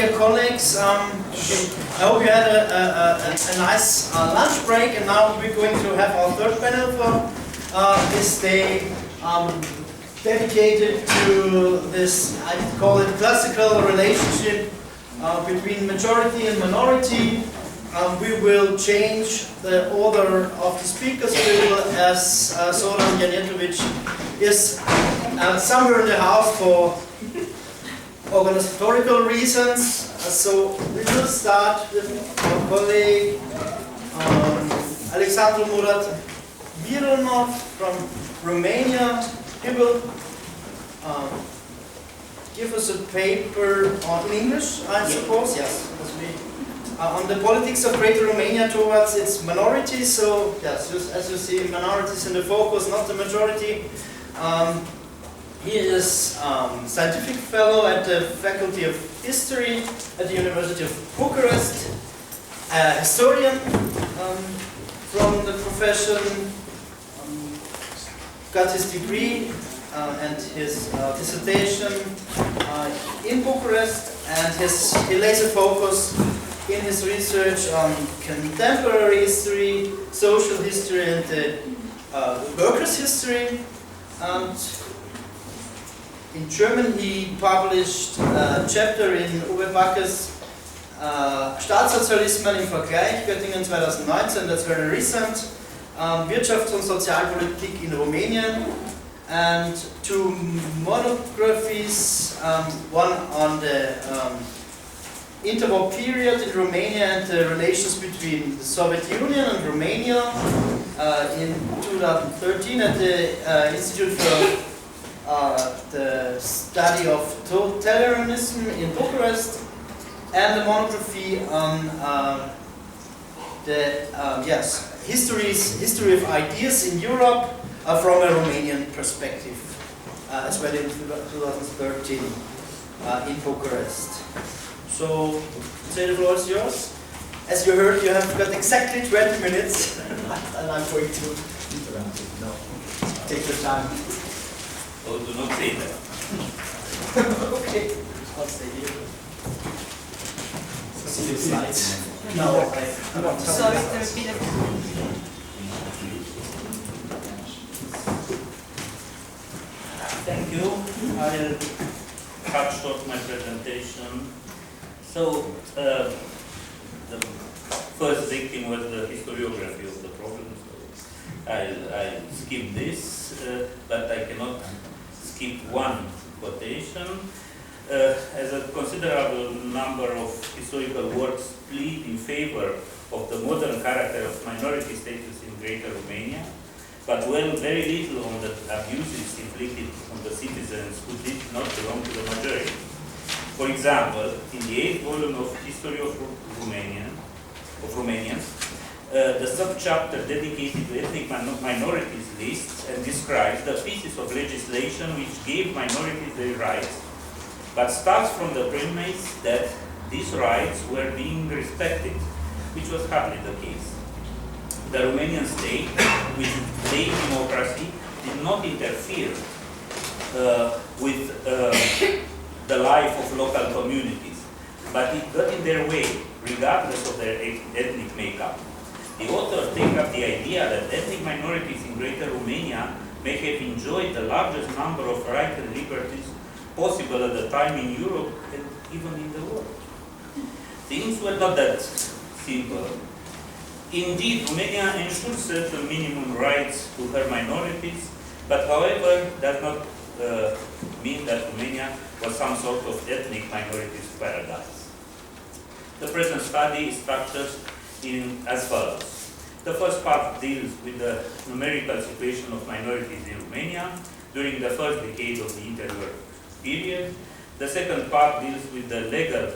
dear colleagues. I hope you had a nice lunch break, and now we're going to have our third panel for this day, dedicated to this, I call it classical relationship between majority and minority. We will change the order of the speakers. We will, as Zoran Janjetovic is somewhere in the house for organizational reasons. So we will start with our colleague Alexandru Murad Mirinov from Romania. He will give us a paper in English, I suppose. Yes. On the politics of Greater Romania towards its minorities. So yes, as you see, minorities in the focus, not the majority. He is scientific fellow at the Faculty of History at the University of Bukarest, a historian from the profession, got his degree and his dissertation in Bucharest, and he lays a focus in his research on contemporary history, social history, and the workers' history. And in German, he published a chapter in Uwe Backe's Staatssozialismen im Vergleich, Göttingen 2019, that's very recent, Wirtschafts- und Sozialpolitik in Rumänien, and two monographies, one on the interwar period in Romania and the relations between the Soviet Union and Romania in 2013 at the Institute for the Study of Totalitarianism in Bucharest, and the monography on the history of ideas in Europe from a Romanian perspective, as well in 2013 in Bucharest. So, the floor is yours. As you heard, you have got exactly 20 minutes, and I'm going to interrupt you. No, take your time. Oh, do not say that. Okay, I'll stay here. See the slides. No, I'm not sorry, there's been a... Thank you. I'll cut short my presentation. So, the first victim was the historiography of the problem. So I'll skip this, but I cannot skip one quotation. As a considerable number of historical works plead in favor of the modern character of minority status in Greater Romania, but dwell very little on the abuses inflicted on the citizens who did not belong to the majority. For example, in the 8th volume of History of Romanians, the subchapter dedicated to ethnic minorities lists and describes the pieces of legislation which gave minorities their rights, but starts from the premise that these rights were being respected, which was hardly the case. The Romanian state, with late democracy, did not interfere with the life of local communities, but it got in their way, regardless of their ethnic makeup. The author takes up the idea that ethnic minorities in Greater Romania may have enjoyed the largest number of rights and liberties possible at the time in Europe and even in the world. Things were not that simple. Indeed, Romania ensured certain minimum rights to her minorities, but however, does not mean that Romania was some sort of ethnic minorities paradise. The present study is structured as follows. The first part deals with the numerical situation of minorities in Romania during the first decade of the interwar period. The second part deals with their legal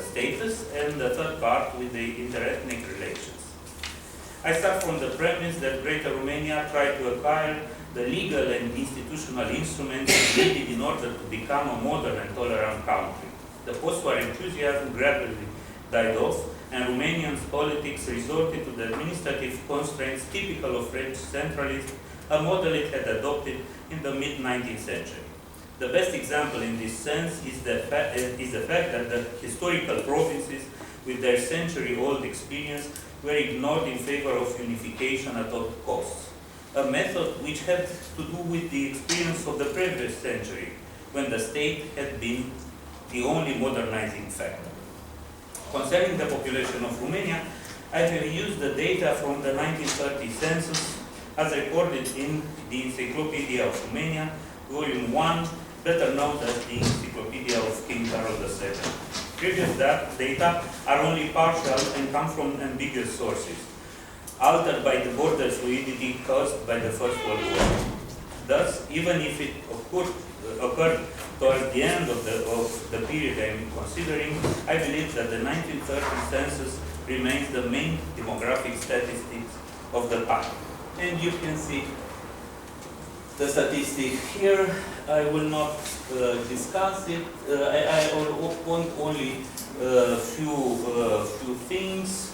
status, and the third part with the interethnic relations. I start from the premise that Greater Romania tried to acquire the legal and institutional instruments needed in order to become a modern and tolerant country. The post-war enthusiasm gradually died off, and Romanian politics resorted to the administrative constraints typical of French centralism, a model it had adopted in the mid-19th century. The best example in this sense is the fact that the historical provinces, with their century-old experience, were ignored in favor of unification at all costs, a method which had to do with the experience of the previous century, when the state had been the only modernizing factor. Concerning the population of Romania, I have used the data from the 1930 census as recorded in the Encyclopedia of Romania, Volume 1, better known as the Encyclopedia of King Carol II. Previous data are only partial and come from ambiguous sources, altered by the border fluidity caused by the First World War. Thus, even if it occurred towards the end of the period I am considering, I believe that the 1930 census remains the main demographic statistics of the time. And you can see the statistic here. I will not discuss it. I want only a few things,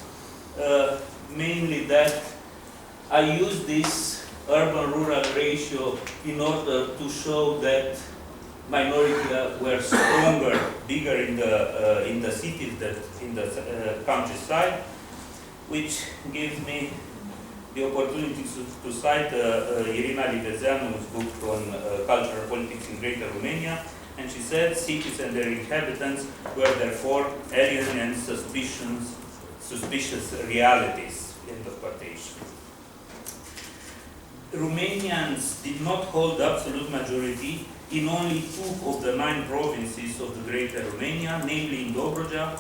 mainly that I use this urban-rural ratio in order to show that minorities were stronger, bigger in the cities than in the countryside, which gives me the opportunity to cite Irina Livezeanu's book on cultural politics in Greater Romania, and she said cities and their inhabitants were therefore alien and suspicious realities. End of quotation. Romanians did not hold absolute majority in only 2 of the 9 provinces of the Greater Romania, namely in Dobrogea,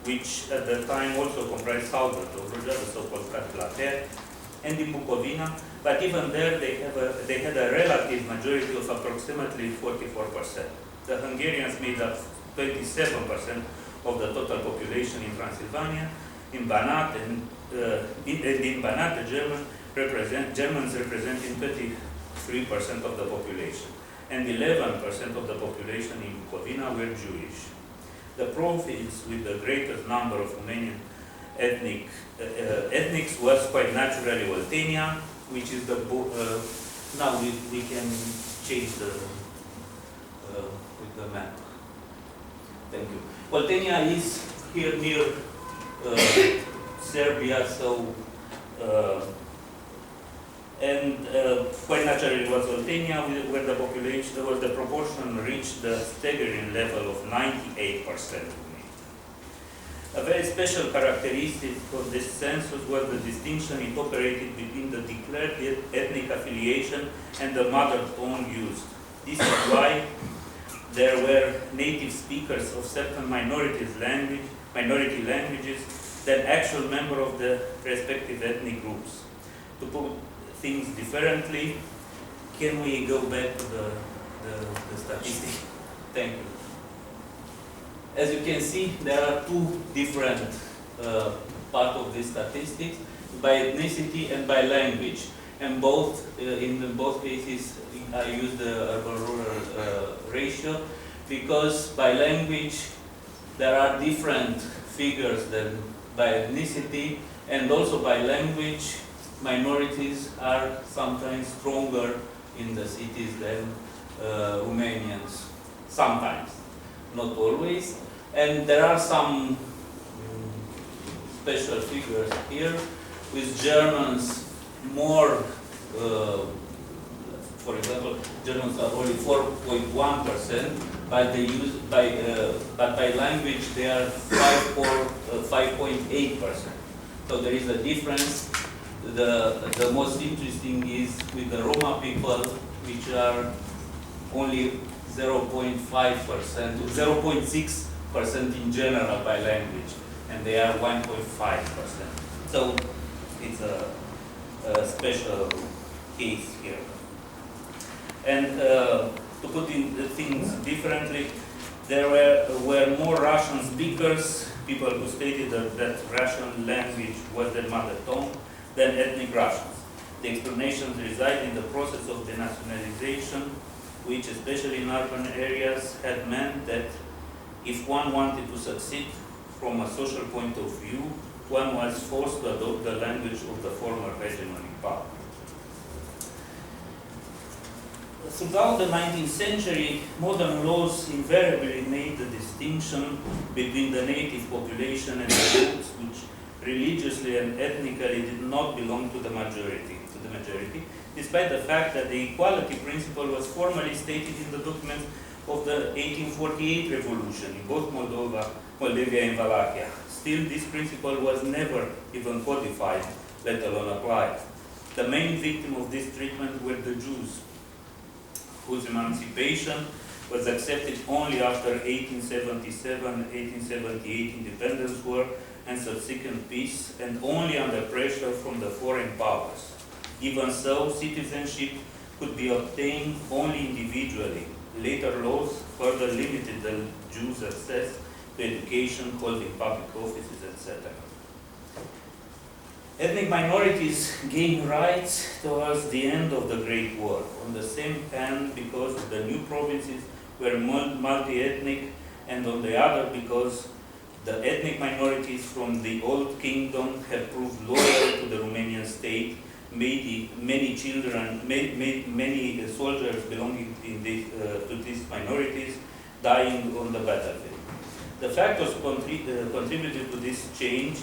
which at the time also comprised southern Dobrogea, the so-called Catlater, and in Bukovina, but even there they had a relative majority of approximately 44%. The Hungarians made up 27% of the total population in Transylvania. In Banat and in Banat, the Germans representing 23% of the population, and 11% of the population in Bukovina were Jewish. The province with the greatest number of Romanian ethnics was quite naturally Oltenia, which is the now we can change the with the map. Thank you. Oltenia is here near Serbia, so quite naturally was Oltenia, where the population, where the proportion reached the staggering level of 98%. A very special characteristic of this census was the distinction it operated between the declared ethnic affiliation and the mother tongue used. This is why there were native speakers of certain minority languages than actual members of the respective ethnic groups. To put things differently, can we go back to the statistic? Thank you. As you can see, there are 2 different parts of these statistics, by ethnicity and by language. And in both cases, I use the urban-rural ratio, because by language, there are different figures than by ethnicity, and also by language, minorities are sometimes stronger in the cities than Romanians, sometimes, not always. And there are some special figures here, with Germans more, for example, Germans are only 4.1%, but by language they are 5.8%. So there is a difference. The most interesting is with the Roma people, which are only 0.5%, 0.6% in general by language, and they are 1.5%. So it's a special case here. And to put in the things differently, there were more Russian speakers, people who stated that Russian language was their mother tongue, than ethnic Russians. The explanations reside in the process of denationalization, which, especially in urban areas, had meant that if one wanted to succeed from a social point of view, one was forced to adopt the language of the former hegemonic power. throughout the 19th century, modern laws invariably made the distinction between the native population and the groups which religiously and ethnically did not belong to the majority, despite the fact that the equality principle was formally stated in the documents of the 1848 revolution in both Moldavia and Wallachia. Still, this principle was never even codified, let alone applied. The main victim of this treatment were the Jews, whose emancipation was accepted only after 1877-1878 independence war and subsequent peace, and only under pressure from the foreign powers. Even so, citizenship could be obtained only individually. Later laws further limited the Jews' access to education, holding public offices, etc. Ethnic minorities gained rights towards the end of the Great War. On the same hand, because the new provinces were multi-ethnic, and on the other because the ethnic minorities from the old kingdom have proved loyal to the Romanian state, many soldiers belonging to these minorities dying on the battlefield. The factors contributed to this change.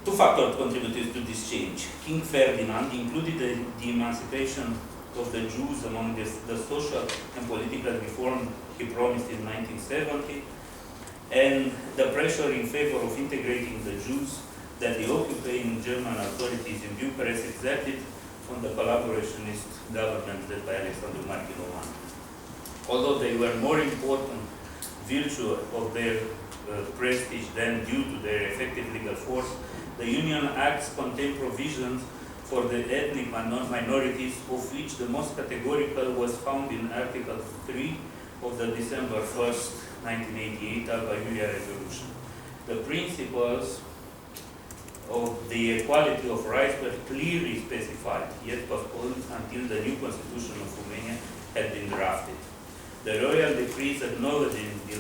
Two factors contributed to this change. King Ferdinand included the emancipation of the Jews among the social and political reform he promised in 1970, and the pressure in favor of integrating the Jews that the occupying German authorities in Bukarest exacted on the collaborationist government led by Alexandru Murad Mirinov. Although they were more important virtue of their prestige than due to their effective legal force, the Union Acts contain provisions for the ethnic minorities, of which the most categorical was found in Article 3 of the December 1st, 1988 Alba Iulia Resolution. The principles of the equality of rights were clearly specified, yet postponed until the new constitution of Romania had been drafted. The royal decrees acknowledging the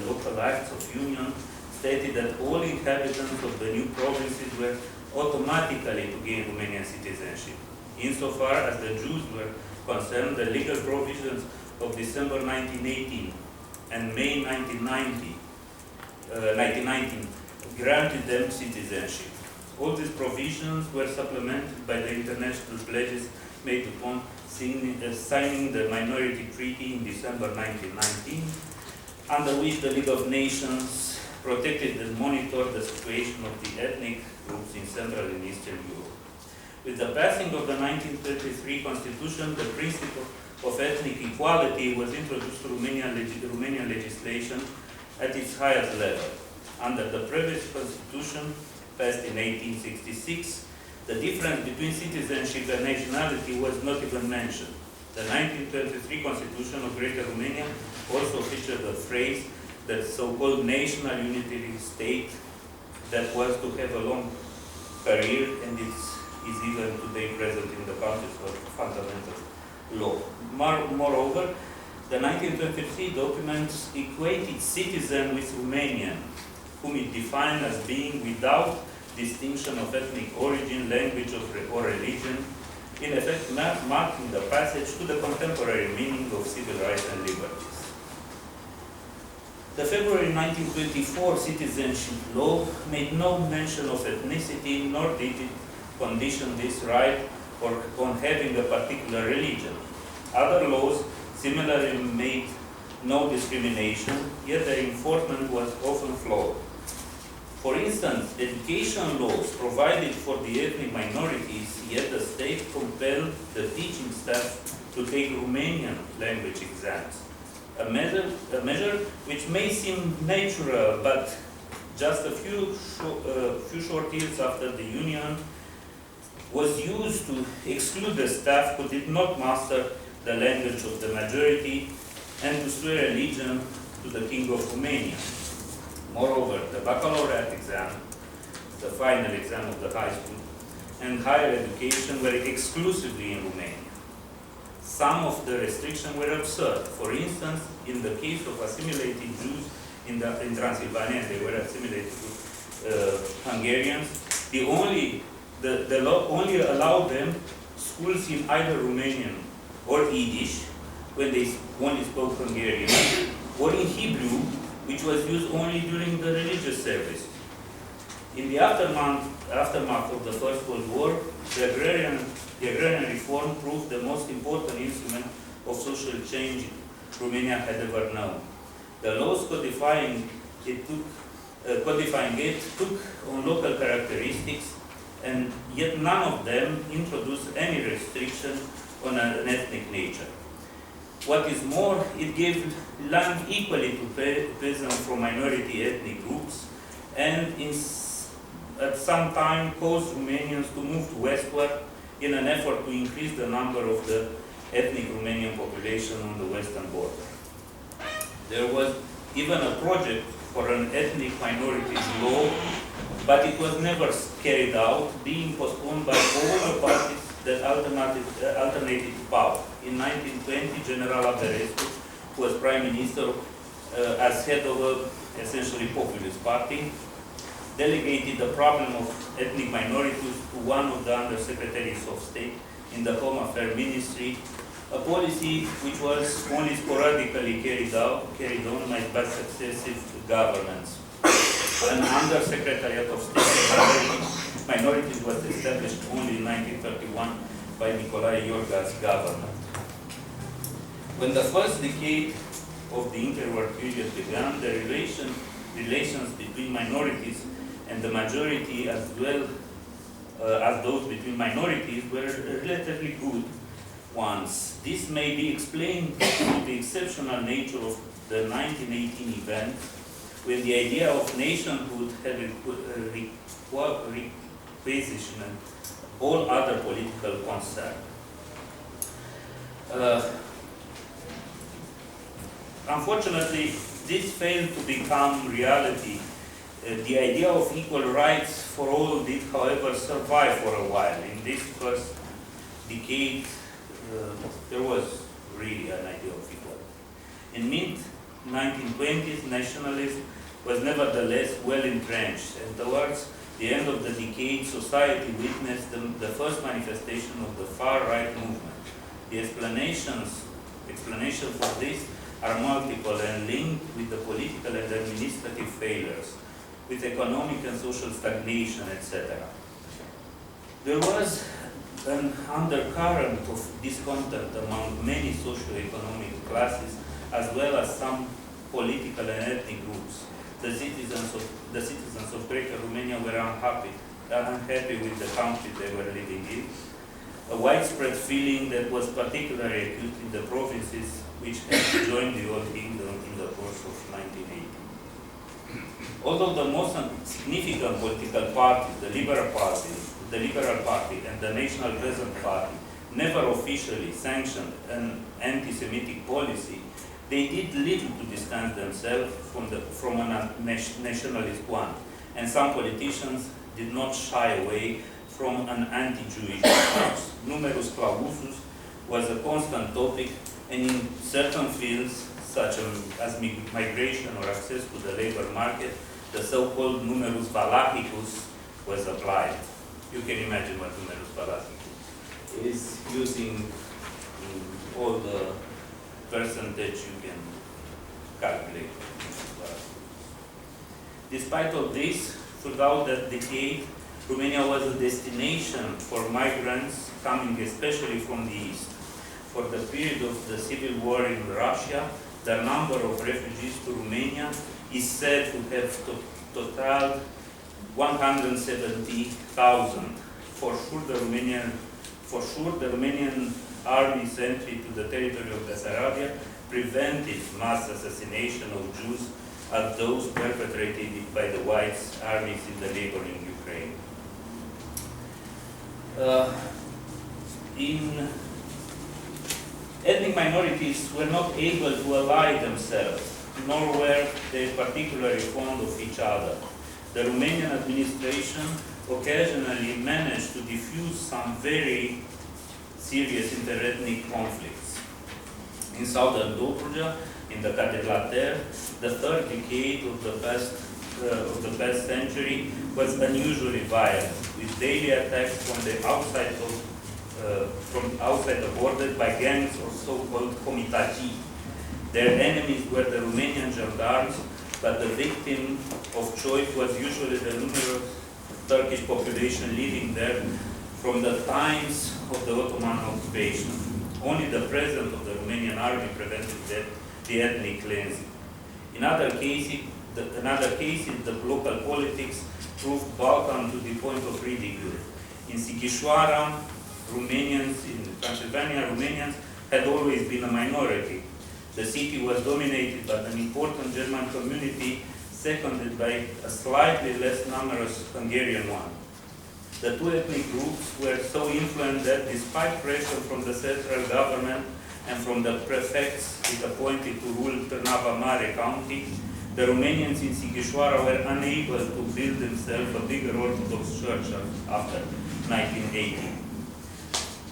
local acts of union stated that all inhabitants of the new provinces were automatically to gain Romanian citizenship. Insofar as the Jews were concerned, the legal provisions of December 1918 and May 1919 granted them citizenship. All these provisions were supplemented by the international pledges made upon signing the Minority Treaty in December 1919, under which the League of Nations protected and monitored the situation of the ethnic groups in Central and Eastern Europe. With the passing of the 1933 Constitution, the principle of ethnic equality was introduced to Romanian legislation at its highest level. Under the previous Constitution, passed in 1866, the difference between citizenship and nationality was not even mentioned. The 1923 Constitution of Greater Romania also featured a phrase that so-called national unitary state that was to have a long career, and it is even today present in the country's fundamental law. Moreover, the 1923 documents equated citizen with Romanian, whom it defined as being without distinction of ethnic origin, language, or religion, in effect marking the passage to the contemporary meaning of civil rights and liberties. The February 1924 citizenship law made no mention of ethnicity, nor did it condition this right on having a particular religion. Other laws similarly made no discrimination, yet their enforcement was often flawed. For instance, education laws provided for the ethnic minorities, yet the state compelled the teaching staff to take Romanian language exams. A measure which may seem natural, but just a few short years after the Union was used to exclude the staff who did not master the language of the majority and to swear allegiance to the King of Romania. Moreover, the baccalaureate exam, the final exam of the high school, and higher education were exclusively in Romania. Some of the restrictions were absurd. For instance, in the case of assimilated Jews in Transylvania, they were assimilated to Hungarians, the law only allowed them schools in either Romanian or Yiddish, when they only spoke Hungarian, or in Hebrew, which was used only during the religious service. In the aftermath of the First World War, the agrarian reform proved the most important instrument of social change Romania had ever known. The laws codifying it took on local characteristics, and yet none of them introduced any restriction on an ethnic nature. What is more, it gave land equally to peasants from minority ethnic groups, and at some time caused Romanians to move westward in an effort to increase the number of the ethnic Romanian population on the western border. There was even a project for an ethnic minorities law, but it was never carried out, being postponed by all the parties that alternated power. In 1920, General Bukarest, who was Prime Minister as head of an essentially populist party, delegated the problem of ethnic minorities to one of the Undersecretaries of State in the Home Affairs Ministry, a policy which was only sporadically carried on by successive governments. An Undersecretariat of State for Minorities was established only in 1931 by Nicolae Iorga's government. When the first decade of the interwar period began, the relations between minorities and the majority, as well as those between minorities, were relatively good ones. This may be explained through the exceptional nature of the 1918 event, when the idea of nationhood had requisitioned all other political concerns. Unfortunately, this failed to become reality. The idea of equal rights for all did, however, survive for a while. In this first decade, there was really an idea of equality. In mid-1920s, nationalism was nevertheless well entrenched, and towards the end of the decade, society witnessed the first manifestation of the far-right movement. The explanations for this are multiple and linked with the political and administrative failures, with economic and social stagnation, etc. There was an undercurrent of discontent among many socio-economic classes, as well as some political and ethnic groups. The citizens of Greater Romania were unhappy with the country they were living in. A widespread feeling that was particularly acute in the provinces which had joined the old kingdom in the course of 1980. Although the most significant political parties, the Liberal Party and the National Present Party, never officially sanctioned an anti-Semitic policy, they did little to distance themselves from a nationalist one, and some politicians did not shy away from an anti-Jewish approach. Numerus clausus was a constant topic, and in certain fields, such as migration or access to the labor market, the so-called numerus valachicus was applied. You can imagine what numerus valachicus is, using all the percentage you can calculate. Despite all this, throughout that decade, Romania was a destination for migrants coming especially from the east. For the period of the civil war in Russia, the number of refugees to Romania is said to have totaled 170,000. For sure, the Romanian army's entry to the territory of Bessarabia prevented mass assassination of Jews as those perpetrated by the White armies in the neighboring Ukraine. Ethnic minorities were not able to ally themselves, nor were they particularly fond of each other. The Romanian administration occasionally managed to diffuse some very serious interethnic conflicts. In southern Dobruja, in the Cadelater, the third decade of the past century was unusually violent, with daily attacks from the outside of from outside the border by gangs or so-called comitagii. Their enemies were the Romanian gendarmes, but the victim of choice was usually the numerous Turkish population living there from the times of the Ottoman occupation. Only the presence of the Romanian army prevented the ethnic cleansing. In other cases, the local politics proved Balkan to the point of ridicule. In Sighișoara, Romanians, in Transylvania, Romanians had always been a minority. The city was dominated by an important German community, seconded by a slightly less numerous Hungarian one. The two ethnic groups were so influenced that, despite pressure from the central government and from the prefects it appointed to rule Târnava Mare County, the Romanians in Sighișoara were unable to build themselves a bigger Orthodox church after 1980.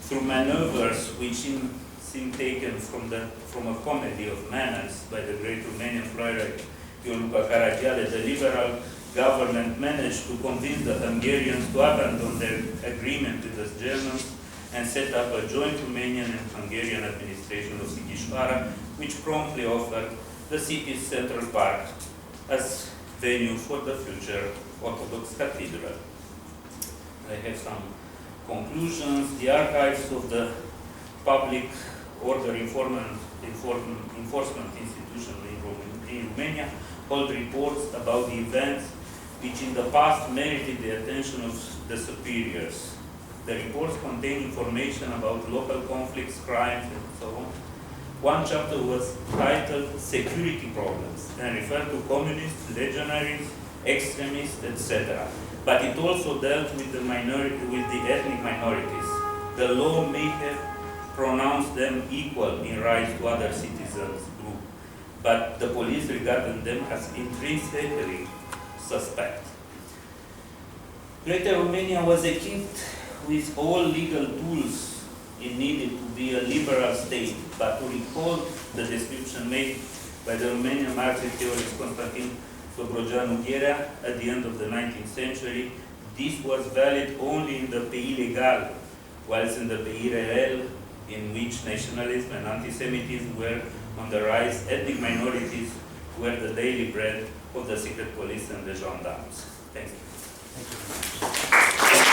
Through maneuvers which seem taken from a comedy of manners by the great Romanian playwright Ionuca Caragiale, the liberal government managed to convince the Hungarians to abandon their agreement with the Germans and set up a joint Romanian and Hungarian administration of Sighișoara, which promptly offered the city's central park as venue for the future Orthodox cathedral. I have some conclusions. The archives of the Public Order Enforcement Institution in Romania hold reports about the events which in the past merited the attention of the superiors. The reports contain information about local conflicts, crimes, and so on. One chapter was titled Security Problems and referred to communists, legionaries, extremists, etc. But it also dealt with the ethnic minorities. The law may have pronounced them equal in rights to other citizens group, but the police regarded them as intrinsically suspect. Greater Romania was equipped with all legal tools it needed to be a liberal state, but to recall the description made by the Romanian Marxist theorist Constantin Dobrogeanu Gherea at the end of the 19th century, this was valid only in the pays legal, whilst in the pays réel, in which nationalism and anti-Semitism were on the rise, ethnic minorities were the daily bread of the secret police and the gendarmes. Thank you. Thank you.